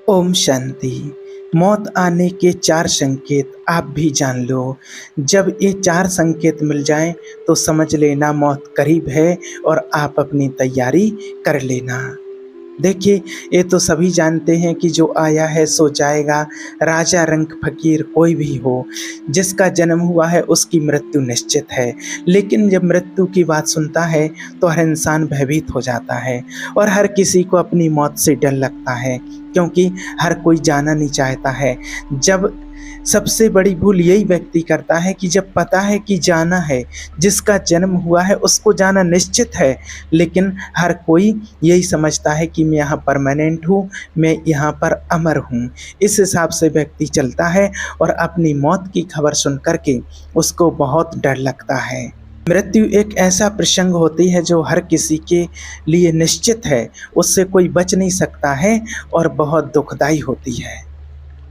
ओम शांति। मौत आने के 4 संकेत आप भी जान लो। जब ये 4 संकेत मिल जाएं तो समझ लेना मौत करीब है और आप अपनी तैयारी कर लेना। देखिए, ये तो सभी जानते हैं कि जो आया है सो जाएगा। राजा रंक फकीर कोई भी हो, जिसका जन्म हुआ है उसकी मृत्यु निश्चित है। लेकिन जब मृत्यु की बात सुनता है तो हर इंसान भयभीत हो जाता है और हर किसी को अपनी मौत से डर लगता है, क्योंकि हर कोई जाना नहीं चाहता है। जब सबसे बड़ी भूल यही व्यक्ति करता है कि जब पता है कि जाना है, जिसका जन्म हुआ है उसको जाना निश्चित है, लेकिन हर कोई यही समझता है कि मैं यहाँ परमानेंट हूँ, मैं यहाँ पर अमर हूँ। इस हिसाब से व्यक्ति चलता है और अपनी मौत की खबर सुन करके उसको बहुत डर लगता है। मृत्यु एक ऐसा प्रसंग होती है जो हर किसी के लिए निश्चित है, उससे कोई बच नहीं सकता है और बहुत दुखदाई होती है।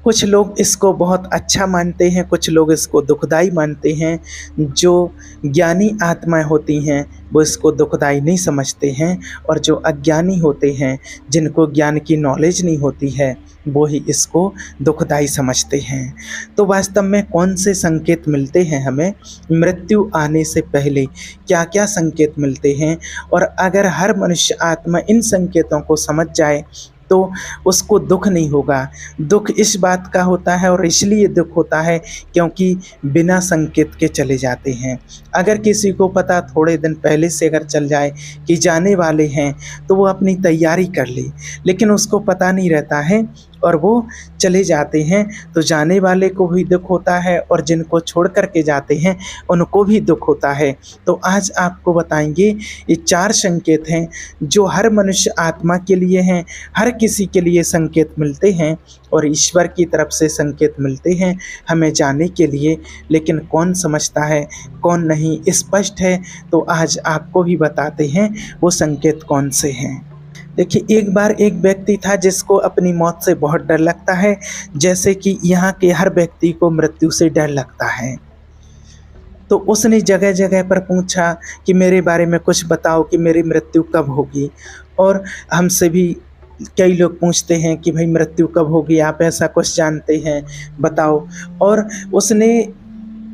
कुछ लोग इसको बहुत अच्छा मानते हैं, कुछ लोग इसको दुखदाई मानते हैं। जो ज्ञानी आत्माएं होती हैं वो इसको दुखदाई नहीं समझते हैं, और जो अज्ञानी होते हैं, जिनको ज्ञान की नॉलेज नहीं होती है, वो ही इसको दुखदाई समझते हैं। तो वास्तव में कौन से संकेत मिलते हैं हमें मृत्यु आने से पहले, क्या क्या संकेत मिलते हैं? और अगर हर मनुष्य आत्मा इन संकेतों को समझ जाए तो उसको दुख नहीं होगा। दुख इस बात का होता है, और इसलिए दुख होता है क्योंकि बिना संकेत के चले जाते हैं। अगर किसी को पता थोड़े दिन पहले से अगर चल जाए कि जाने वाले हैं तो वो अपनी तैयारी कर ले, लेकिन उसको पता नहीं रहता है और वो चले जाते हैं, तो जाने वाले को भी दुख होता है और जिनको छोड़ कर के जाते हैं उनको भी दुख होता है। तो आज आपको बताएंगे ये 4 संकेत हैं जो हर मनुष्य आत्मा के लिए हैं, हर किसी के लिए संकेत मिलते हैं और ईश्वर की तरफ से संकेत मिलते हैं हमें जाने के लिए। लेकिन कौन समझता है, कौन नहीं, स्पष्ट है। तो आज आपको भी बताते हैं वो संकेत कौन से हैं। देखिए, एक बार एक व्यक्ति था जिसको अपनी मौत से बहुत डर लगता है, जैसे कि यहाँ के हर व्यक्ति को मृत्यु से डर लगता है। तो उसने जगह जगह पर पूछा कि मेरे बारे में कुछ बताओ कि मेरी मृत्यु कब होगी। और हमसे भी कई लोग पूछते हैं कि भाई मृत्यु कब होगी, आप ऐसा कुछ जानते हैं, बताओ। और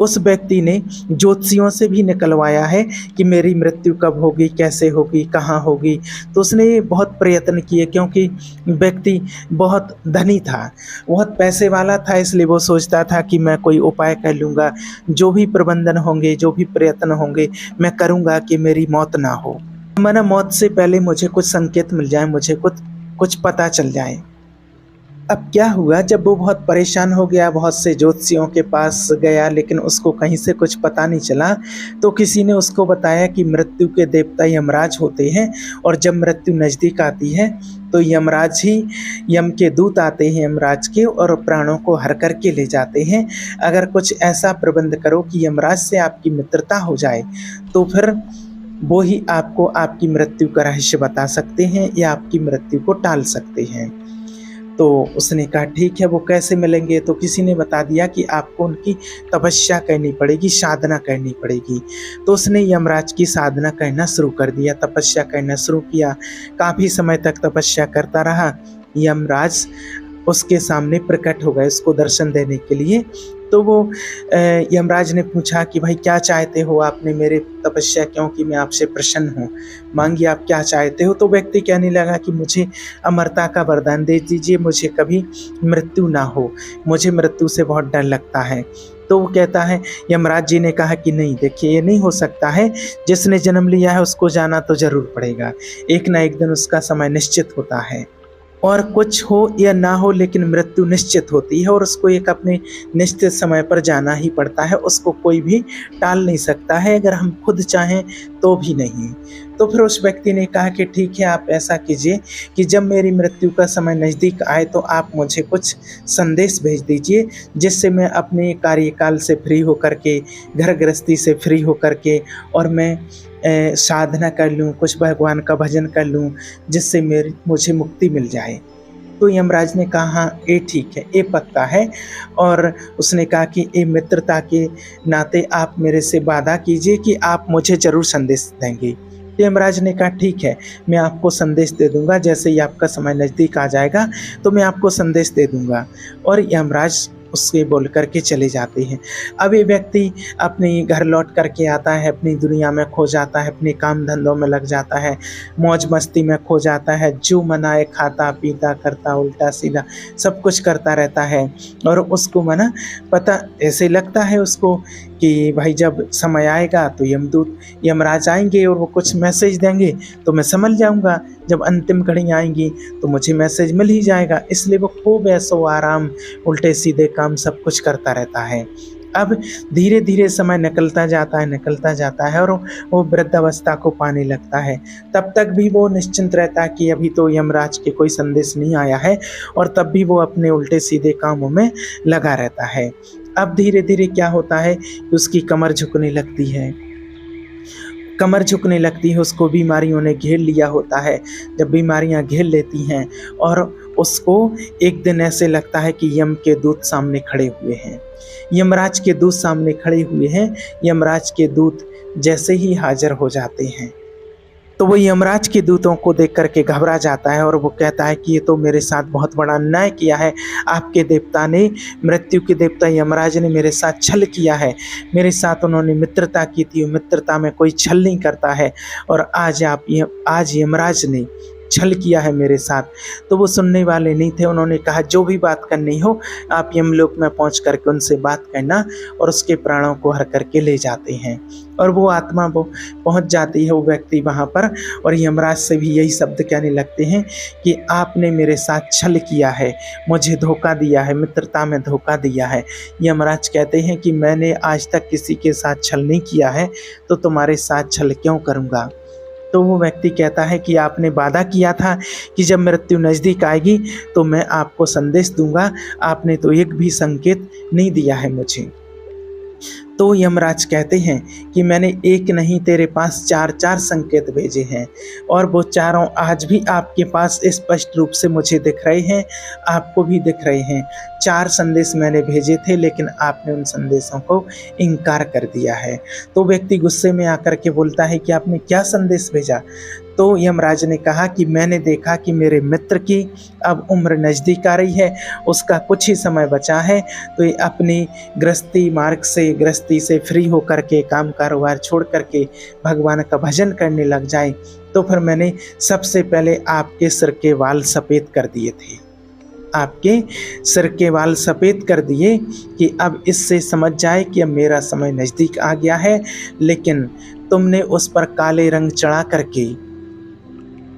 उस व्यक्ति ने ज्योतिषियों से भी निकलवाया है कि मेरी मृत्यु कब होगी, कैसे होगी, कहाँ होगी। तो उसने बहुत प्रयत्न किए, क्योंकि व्यक्ति बहुत धनी था, बहुत पैसे वाला था, इसलिए वो सोचता था कि मैं कोई उपाय कर लूँगा, जो भी प्रबंधन होंगे, जो भी प्रयत्न होंगे, मैं करूँगा कि मेरी मौत ना हो। मना मौत से पहले मुझे कुछ संकेत मिल जाए, मुझे कुछ पता चल जाए। अब क्या हुआ, जब वो बहुत परेशान हो गया, बहुत से ज्योतिषियों के पास गया, लेकिन उसको कहीं से कुछ पता नहीं चला। तो किसी ने उसको बताया कि मृत्यु के देवता यमराज होते हैं, और जब मृत्यु नज़दीक आती है तो यमराज ही, यम के दूत आते हैं यमराज के, और प्राणों को हर करके ले जाते हैं। अगर कुछ ऐसा प्रबंध करो कि यमराज से आपकी मित्रता हो जाए, तो फिर वो ही आपको आपकी मृत्यु का रहस्य बता सकते हैं या आपकी मृत्यु को टाल सकते हैं। तो उसने कहा ठीक है, वो कैसे मिलेंगे? तो किसी ने बता दिया कि आपको उनकी तपस्या करनी पड़ेगी, साधना करनी पड़ेगी। तो उसने यमराज की साधना करना शुरू कर दिया, तपस्या करना शुरू किया। काफ़ी समय तक तपस्या करता रहा। यमराज उसके सामने प्रकट हो गए उसको दर्शन देने के लिए। तो वो यमराज ने पूछा कि भाई क्या चाहते हो, आपने मेरे तपस्या क्यों की, मैं आपसे प्रसन्न हूँ, मांगिए आप क्या चाहते हो। तो व्यक्ति कहने लगा कि मुझे अमरता का वरदान दे दीजिए, मुझे कभी मृत्यु ना हो, मुझे मृत्यु से बहुत डर लगता है। तो वो कहता है, यमराज जी ने कहा कि नहीं, देखिए ये नहीं हो सकता है, जिसने जन्म लिया है उसको जाना तो ज़रूर पड़ेगा, एक ना एक दिन उसका समय निश्चित होता है। और कुछ हो या ना हो, लेकिन मृत्यु निश्चित होती है और उसको एक अपने निश्चित समय पर जाना ही पड़ता है, उसको कोई भी टाल नहीं सकता है, अगर हम खुद चाहें तो भी नहीं। तो फिर उस व्यक्ति ने कहा कि ठीक है, आप ऐसा कीजिए कि जब मेरी मृत्यु का समय नज़दीक आए तो आप मुझे कुछ संदेश भेज दीजिए, जिससे मैं अपने कार्यकाल से फ्री होकर के, घर गृहस्थी से फ्री होकर के, और मैं साधना कर लूँ, कुछ भगवान का भजन कर लूँ, जिससे मुझे मुक्ति मिल जाए। तो यमराज ने कहा हाँ ये ठीक है, ये पक्का है। और उसने कहा कि ये मित्रता के नाते आप मेरे से वादा कीजिए कि आप मुझे ज़रूर संदेश देंगे। तो यमराज ने कहा ठीक है, मैं आपको संदेश दे दूंगा, जैसे ही आपका समय नज़दीक आ जाएगा तो मैं आपको संदेश दे दूंगा। और यमराज उसके बोल करके चले जाते हैं। अब ये व्यक्ति अपने घर लौट करके आता है, अपनी दुनिया में खो जाता है, अपने काम धंधों में लग जाता है, मौज मस्ती में खो जाता है, जो मनाए खाता पीता करता उल्टा सीधा सब कुछ करता रहता है। और उसको मना पता ऐसे लगता है उसको कि भाई जब समय आएगा तो यमदूत यमराज आएंगे और वो कुछ मैसेज देंगे तो मैं समझ जाऊंगा, जब अंतिम घड़ी आएंगी तो मुझे मैसेज मिल ही जाएगा। इसलिए वो खूब ऐसो आराम उल्टे सीधे काम सब कुछ करता रहता है। अब धीरे धीरे समय निकलता जाता है और वो वृद्धावस्था को पाने लगता है। तब तक भी वो निश्चिंत रहता है कि अभी तो यमराज के कोई संदेश नहीं आया है, और तब भी वो अपने उल्टे सीधे कामों में लगा रहता है। अब धीरे धीरे क्या होता है कि उसकी कमर झुकने लगती है, उसको बीमारियों ने घेर लिया होता है। जब बीमारियां घेर लेती हैं और उसको एक दिन ऐसे लगता है कि यम के दूत सामने खड़े हुए हैं, यमराज के दूत सामने खड़े हुए हैं। यमराज के दूत जैसे ही हाजिर हो जाते हैं तो वो यमराज के दूतों को देख करके घबरा जाता है और वो कहता है कि ये तो मेरे साथ बहुत बड़ा अन्याय किया है। आपके देवता ने, मृत्यु के देवता यमराज ने मेरे साथ छल किया है, मेरे साथ उन्होंने मित्रता की थी, मित्रता में कोई छल नहीं करता है, और आज यमराज ने छल किया है मेरे साथ। तो वो सुनने वाले नहीं थे। उन्होंने कहा जो भी बात करनी हो आप यमलोक में पहुंच करके उनसे बात करना, और उसके प्राणों को हर करके ले जाते हैं। और वो आत्मा वो पहुंच जाती है, वो व्यक्ति वहां पर, और यमराज से भी यही शब्द कहने लगते हैं कि आपने मेरे साथ छल किया है, मुझे धोखा दिया है, मित्रता में धोखा दिया है। यमराज कहते हैं कि मैंने आज तक किसी के साथ छल नहीं किया है, तो तुम्हारे साथ छल क्यों करूँगा। तो वो व्यक्ति कहता है कि आपने वादा किया था कि जब मृत्यु नज़दीक आएगी तो मैं आपको संदेश दूंगा, आपने तो एक भी संकेत नहीं दिया है मुझे। तो यमराज कहते हैं कि मैंने एक नहीं तेरे पास 4 संकेत भेजे हैं, और वो चारों आज भी आपके पास स्पष्ट रूप से मुझे दिख रहे हैं, आपको भी दिख रहे हैं। 4 संदेश मैंने भेजे थे, लेकिन आपने उन संदेशों को इनकार कर दिया है। तो व्यक्ति गुस्से में आकर के बोलता है कि आपने क्या संदेश भेजा। तो यमराज ने कहा कि मैंने देखा कि मेरे मित्र की अब उम्र नज़दीक आ रही है, उसका कुछ ही समय बचा है, तो ये अपनी गृहस्थी से फ्री होकर के काम कारोबार छोड़ करके भगवान का भजन करने लग जाए। तो फिर मैंने सबसे पहले आपके सिर के बाल सफ़ेद कर दिए थे, आपके सिर के बाल सफ़ेद कर दिए कि अब इससे समझ जाए कि अब मेरा समय नज़दीक आ गया है। लेकिन तुमने उस पर काले रंग चढ़ा करके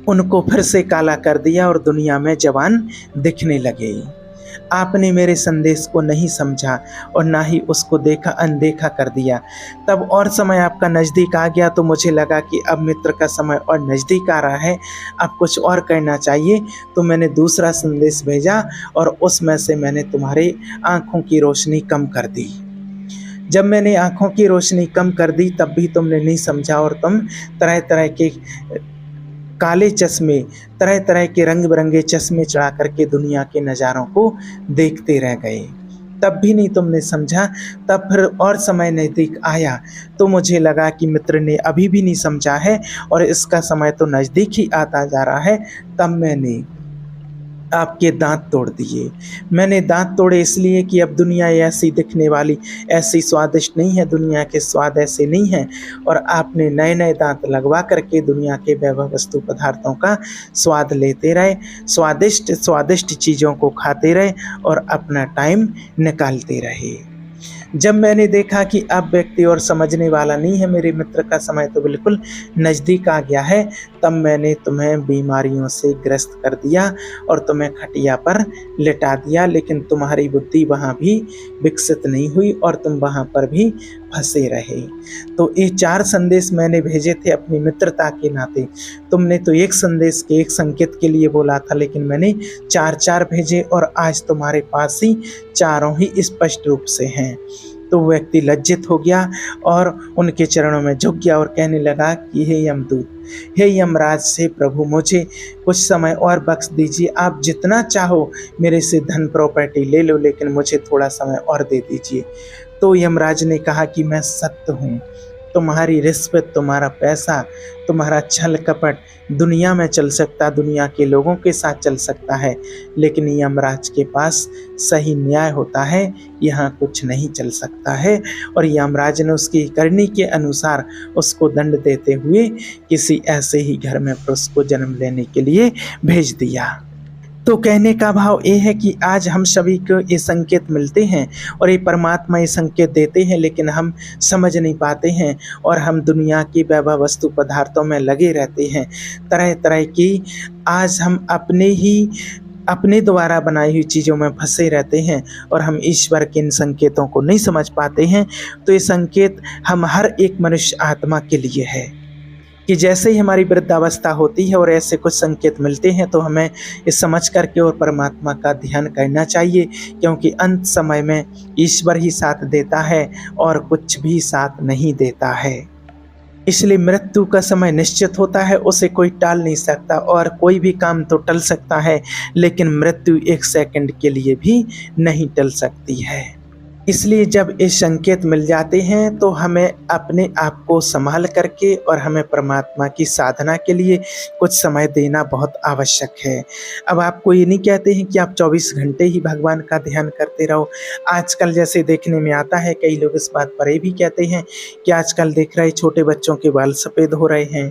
उनको फिर से काला कर दिया और दुनिया में जवान दिखने लगे। आपने मेरे संदेश को नहीं समझा और ना ही उसको अनदेखा कर दिया। तब और समय आपका नज़दीक आ गया तो मुझे लगा कि अब मित्र का समय और नज़दीक आ रहा है, अब कुछ और करना चाहिए। तो मैंने दूसरा संदेश भेजा और उसमें से मैंने तुम्हारी आँखों की रोशनी कम कर दी। जब मैंने आँखों की रोशनी कम कर दी तब भी तुमने नहीं समझा, और तुम तरह तरह के काले चश्मे, तरह तरह के रंग बिरंगे चश्मे चढ़ा करके दुनिया के नज़ारों को देखते रह गए। तब भी नहीं तुमने समझा। तब फिर और समय नज़दीक आया तो मुझे लगा कि मित्र ने अभी भी नहीं समझा है और इसका समय तो नज़दीक ही आता जा रहा है। तब मैंने आपके दांत तोड़ दिए। मैंने दांत तोड़े इसलिए कि अब दुनिया ऐसी दिखने वाली, ऐसी स्वादिष्ट नहीं है, दुनिया के स्वाद ऐसे नहीं हैं, और आपने नए नए दांत लगवा करके दुनिया के वैभव वस्तु पदार्थों का स्वाद लेते रहे, स्वादिष्ट स्वादिष्ट चीज़ों को खाते रहे और अपना टाइम निकालते रहे। जब मैंने देखा कि अब व्यक्ति और समझने वाला नहीं है, मेरे मित्र का समय तो बिल्कुल नज़दीक आ गया है, तब मैंने तुम्हें बीमारियों से ग्रस्त कर दिया और तुम्हें खटिया पर लिटा दिया। लेकिन तुम्हारी बुद्धि वहाँ भी विकसित नहीं हुई और तुम वहाँ पर भी फंसे रहे। तो ये 4 संदेश मैंने भेजे थे अपनी मित्रता के नाते। तुमने तो एक संदेश के एक संकेत के लिए बोला था, लेकिन मैंने 4 भेजे और आज तुम्हारे पास ही चारों ही स्पष्ट रूप से हैं। तो व्यक्ति लज्जित हो गया और उनके चरणों में झुक गया और कहने लगा कि हे यमदूत, हे यमराज से प्रभु, मुझे कुछ समय और बख्श दीजिए। आप जितना चाहो मेरे से धन प्रॉपर्टी ले लो, लेकिन मुझे थोड़ा समय और दे दीजिए। तो यमराज ने कहा कि मैं सत्य हूँ, तुम्हारी रिश्वत, तुम्हारा पैसा, तुम्हारा छल कपट दुनिया में चल सकता, दुनिया के लोगों के साथ चल सकता है, लेकिन यमराज के पास सही न्याय होता है, यहाँ कुछ नहीं चल सकता है। और यमराज ने उसकी करनी के अनुसार उसको दंड देते हुए किसी ऐसे ही घर में पुरुष को जन्म लेने के लिए भेज दिया। तो कहने का भाव ये है कि आज हम सभी को ये संकेत मिलते हैं और ये परमात्मा ये संकेत देते हैं, लेकिन हम समझ नहीं पाते हैं और हम दुनिया की वैभव वस्तु पदार्थों में लगे रहते हैं। तरह तरह की आज हम अपने द्वारा बनाई हुई चीज़ों में फंसे रहते हैं और हम ईश्वर के इन संकेतों को नहीं समझ पाते हैं। तो ये संकेत हम हर एक मनुष्य आत्मा के लिए है कि जैसे ही हमारी वृद्धावस्था होती है और ऐसे कुछ संकेत मिलते हैं तो हमें इस समझ करके और परमात्मा का ध्यान करना चाहिए, क्योंकि अंत समय में ईश्वर ही साथ देता है और कुछ भी साथ नहीं देता है। इसलिए मृत्यु का समय निश्चित होता है, उसे कोई टाल नहीं सकता। और कोई भी काम तो टल सकता है, लेकिन मृत्यु एक सेकंड के लिए भी नहीं टल सकती है। इसलिए जब ये संकेत मिल जाते हैं तो हमें अपने आप को संभाल करके और हमें परमात्मा की साधना के लिए कुछ समय देना बहुत आवश्यक है। अब आपको ये नहीं कहते हैं कि आप 24 घंटे ही भगवान का ध्यान करते रहो। आजकल जैसे देखने में आता है, कई लोग इस बात पर ये भी कहते हैं कि आजकल देख रहे छोटे बच्चों के बाल सफ़ेद हो रहे हैं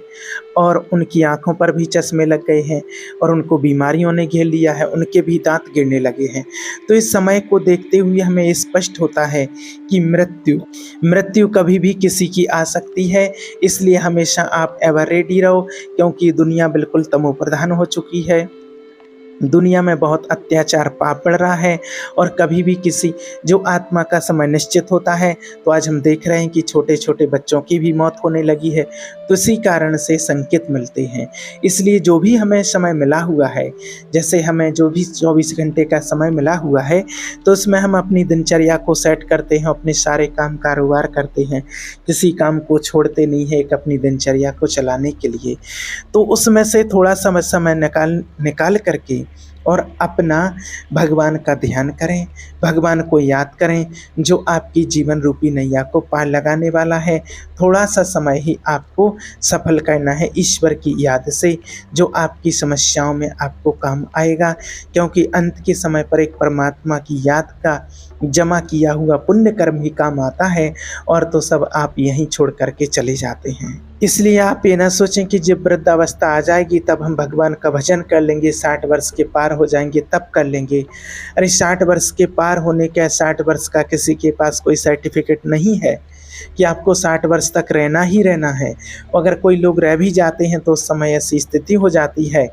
और उनकी आँखों पर भी चश्मे लग गए हैं और उनको बीमारियों ने घेर लिया है, उनके भी दांत गिरने लगे हैं। तो इस समय को देखते हुए हमें स्पष्ट होता है कि मृत्यु कभी भी किसी की आ सकती है। इसलिए हमेशा आप एवर रेडी रहो, क्योंकि दुनिया बिल्कुल तमो प्रधान हो चुकी है। दुनिया में बहुत अत्याचार पाप बढ़ रहा है और कभी भी किसी जो आत्मा का समय निश्चित होता है, तो आज हम देख रहे हैं कि छोटे छोटे बच्चों की भी मौत होने लगी है। तो इसी कारण से संकेत मिलते हैं। इसलिए जो भी हमें समय मिला हुआ है, जैसे हमें जो भी 24 घंटे का समय मिला हुआ है, तो उसमें हम अपनी दिनचर्या को सेट करते हैं, अपने सारे काम कारोबार करते हैं, किसी काम को छोड़ते नहीं है एक अपनी दिनचर्या को चलाने के लिए। तो उसमें से थोड़ा समय निकाल करके और अपना भगवान का ध्यान करें, भगवान को याद करें जो आपकी जीवन रूपी नैया को पार लगाने वाला है। थोड़ा सा समय ही आपको सफल करना है ईश्वर की याद से, जो आपकी समस्याओं में आपको काम आएगा, क्योंकि अंत के समय पर एक परमात्मा की याद का जमा किया हुआ पुण्य कर्म ही काम आता है, और तो सब आप यहीं छोड़ करके चले जाते हैं। इसलिए आप ये ना सोचें कि जब वृद्धावस्था आ जाएगी तब हम भगवान का भजन कर लेंगे, 60 वर्ष के पार हो जाएंगे तब कर लेंगे। अरे 60 वर्ष के पार होने का, 60 वर्ष का किसी के पास कोई सर्टिफिकेट नहीं है कि आपको 60 वर्ष तक रहना ही रहना है। अगर कोई लोग रह भी जाते हैं तो उस समय ऐसी स्थिति हो जाती है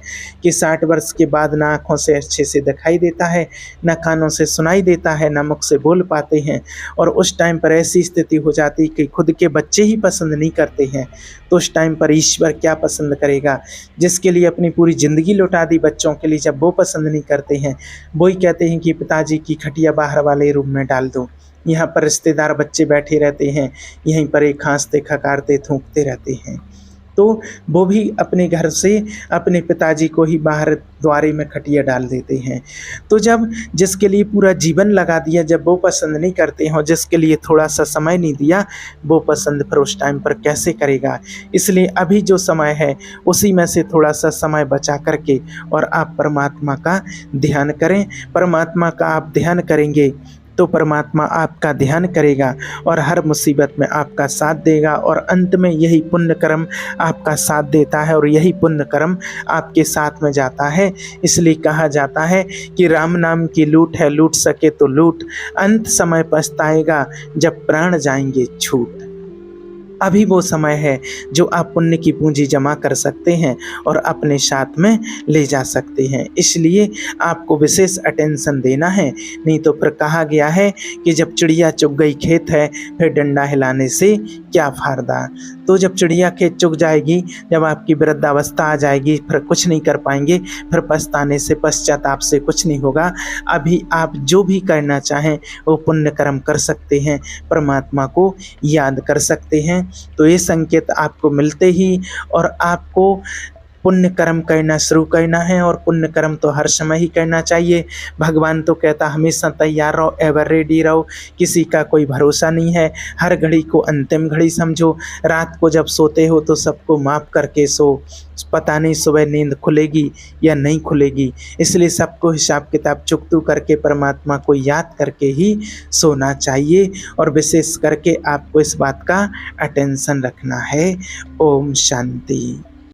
कि 60 वर्ष के बाद ना आँखों से अच्छे से दिखाई देता है, ना कानों से सुनाई देता है, ना मुख से बोल पाते हैं, और उस टाइम पर ऐसी स्थिति हो जाती है कि खुद के बच्चे ही पसंद नहीं करते हैं। तो उस टाइम पर ईश्वर क्या पसंद करेगा? जिसके लिए अपनी पूरी ज़िंदगी लौटा दी बच्चों के लिए, जब वो पसंद नहीं करते हैं, वही कहते हैं कि पिताजी की खटिया बाहर वाले रूम में डाल दो। यहाँ पर रिश्तेदार बच्चे बैठे रहते हैं, यहीं पर एक खांसते खकारते थूकते रहते हैं। तो वो भी अपने घर से अपने पिताजी को ही बाहर द्वारे में खटिया डाल देते हैं। तो जब जिसके लिए पूरा जीवन लगा दिया, जब वो पसंद नहीं करते हैं, जिसके लिए थोड़ा सा समय नहीं दिया, वो पसंद फिर उस टाइम पर कैसे करेगा? इसलिए अभी जो समय है उसी में से थोड़ा सा समय बचा करके और आप परमात्मा का ध्यान करें। परमात्मा का आप ध्यान करेंगे तो परमात्मा आपका ध्यान करेगा और हर मुसीबत में आपका साथ देगा, और अंत में यही पुण्य कर्म आपका साथ देता है और यही पुण्य कर्म आपके साथ में जाता है। इसलिए कहा जाता है कि राम नाम की लूट है, लूट सके तो लूट, अंत समय पछताएगा जब प्राण जाएंगे छूट। अभी वो समय है जो आप पुण्य की पूंजी जमा कर सकते हैं और अपने साथ में ले जा सकते हैं। इसलिए आपको विशेष अटेंशन देना है, नहीं तो फिर कहा गया है कि जब चिड़िया चुग गई खेत है, फिर डंडा हिलाने से क्या फायदा। तो जब चिड़िया खेत चुग जाएगी, जब आपकी वृद्धावस्था आ जाएगी, फिर कुछ नहीं कर पाएंगे, फिर पछताने से, पश्चाताप से कुछ नहीं होगा। अभी आप जो भी करना चाहें वो पुण्य कर्म कर सकते हैं, परमात्मा को याद कर सकते हैं। तो ये संकेत आपको मिलते ही और आपको पुण्य कर्म करना शुरू करना है और पुण्य कर्म तो हर समय ही करना चाहिए। भगवान तो कहता हमेशा तैयार रहो, एवर रेडी रहो, किसी का कोई भरोसा नहीं है। हर घड़ी को अंतिम घड़ी समझो। रात को जब सोते हो तो सबको माफ़ करके सो, पता नहीं सुबह नींद खुलेगी या नहीं खुलेगी। इसलिए सबको हिसाब किताब चुकतू करके परमात्मा को याद करके ही सोना चाहिए। और विशेष करके आपको इस बात का अटेंशन रखना है। ओम शांति।